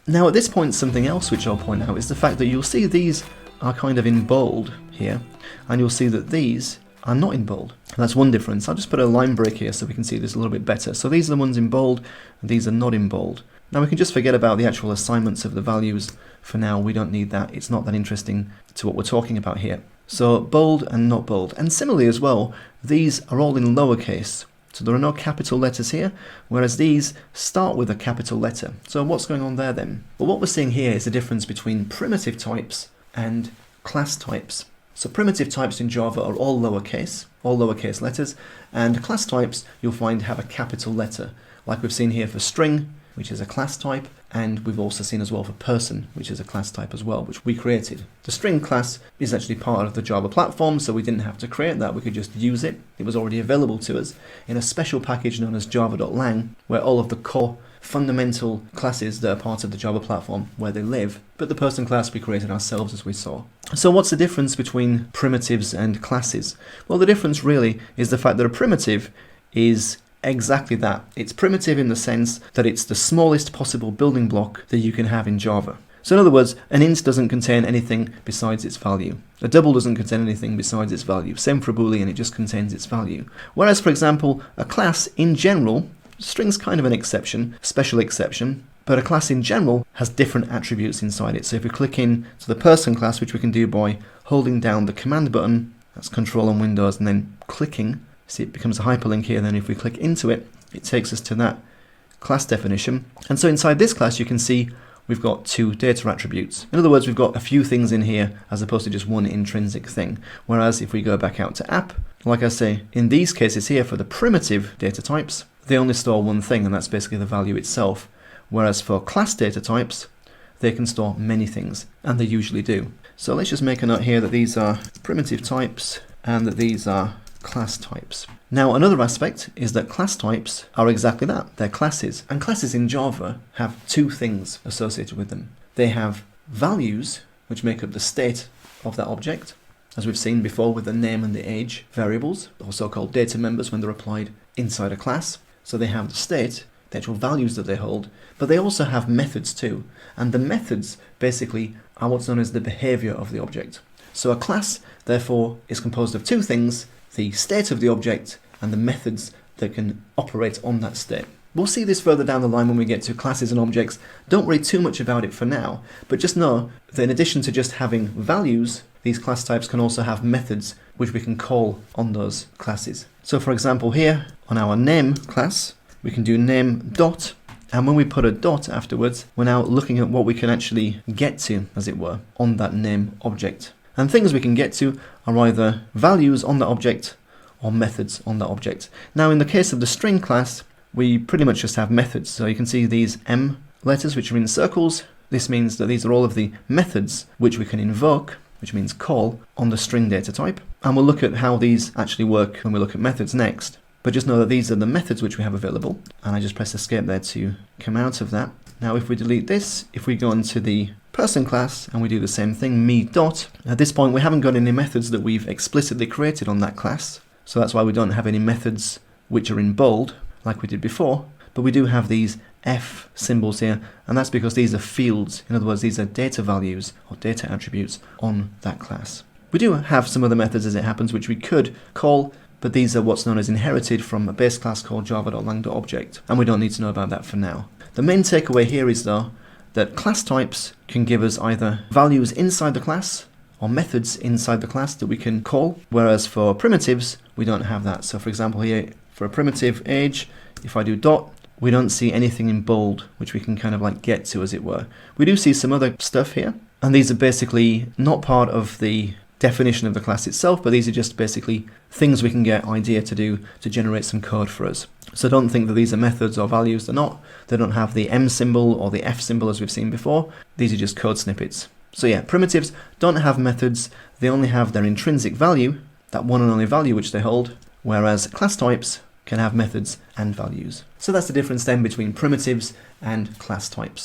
Now at this point, something else which I'll point out is the fact that you'll see these are kind of in bold here, and you'll see that these are not in bold. And that's one difference. I'll just put a line break here so we can see this a little bit better. So these are the ones in bold, and these are not in bold. Now we can just forget about the actual assignments of the values for now. We don't need that. It's not that interesting to what we're talking about here. So bold and not bold. And similarly as well, these are all in lowercase. So there are no capital letters here, whereas these start with a capital letter. So what's going on there then? Well, what we're seeing here is the difference between primitive types and class types. So primitive types in Java are all lowercase letters, and class types you'll find have a capital letter, like we've seen here for string, which is a class type, and we've also seen as well for person, which is a class type as well, which we created. The string class is actually part of the Java platform, so we didn't have to create that, we could just use it. It was already available to us in a special package known as java.lang, where all of the core fundamental classes that are part of the Java platform where they live, but the person class we created ourselves, as we saw. So what's the difference between primitives and classes? Well, the difference really is the fact that a primitive is exactly that. It's primitive in the sense that it's the smallest possible building block that you can have in Java. So in other words, an int doesn't contain anything besides its value. A double doesn't contain anything besides its value. Same for a Boolean, it just contains its value. Whereas, for example, a class in general, string's kind of an exception, special exception, but a class in general has different attributes inside it. So if we click in to the person class, which we can do by holding down the command button, that's Control on Windows, and then clicking, see it becomes a hyperlink here, then if we click into it, it takes us to that class definition. And so inside this class you can see we've got two data attributes. In other words, we've got a few things in here as opposed to just one intrinsic thing. Whereas if we go back out to app, like I say, in these cases here for the primitive data types, they only store one thing, and that's basically the value itself. Whereas for class data types, they can store many things, and they usually do. So let's just make a note here that these are primitive types and that these are class types. Now another aspect is that class types are exactly that, they're classes. And classes in Java have two things associated with them. They have values, which make up the state of that object, as we've seen before with the name and the age variables, also called data members when they're applied inside a class. So they have the state, the actual values that they hold, but they also have methods too. And the methods basically are what's known as the behavior of the object. So a class, therefore, is composed of two things: the state of the object and the methods that can operate on that state. We'll see this further down the line when we get to classes and objects. Don't worry too much about it for now, but just know that in addition to just having values, these class types can also have methods which we can call on those classes. So for example here, on our name class, we can do name dot, and when we put a dot afterwards, we're now looking at what we can actually get to, as it were, on that name object. And things we can get to are either values on that object or methods on that object. Now in the case of the string class, we pretty much just have methods. So you can see these M letters which are in circles. This means that these are all of the methods which we can invoke, which means call, on the string data type. And we'll look at how these actually work when we look at methods next. But just know that these are the methods which we have available. And I just press escape there to come out of that. Now if we delete this, if we go into the person class and we do the same thing, me dot, at this point we haven't got any methods that we've explicitly created on that class. So that's why we don't have any methods which are in bold, like we did before. But we do have these F symbols here, and that's because these are fields. In other words, these are data values or data attributes on that class. We do have some other methods as it happens which we could call, but these are what's known as inherited from a base class called java.lang.object, and we don't need to know about that for now. The main takeaway here is though that class types can give us either values inside the class or methods inside the class that we can call, whereas for primitives we don't have that. So for example here, for a primitive age, if I do dot, we don't see anything in bold which we can kind of like get to, as it were. We do see some other stuff here, and these are basically not part of the definition of the class itself, but these are just basically things we can get idea to do to generate some code for us. So don't think that these are methods or values. They're not. They don't have the M symbol or the F symbol as we've seen before. These are just code snippets. So yeah, primitives don't have methods. They only have their intrinsic value, that one and only value which they hold, whereas class types can have methods and values. So that's the difference then between primitives and class types.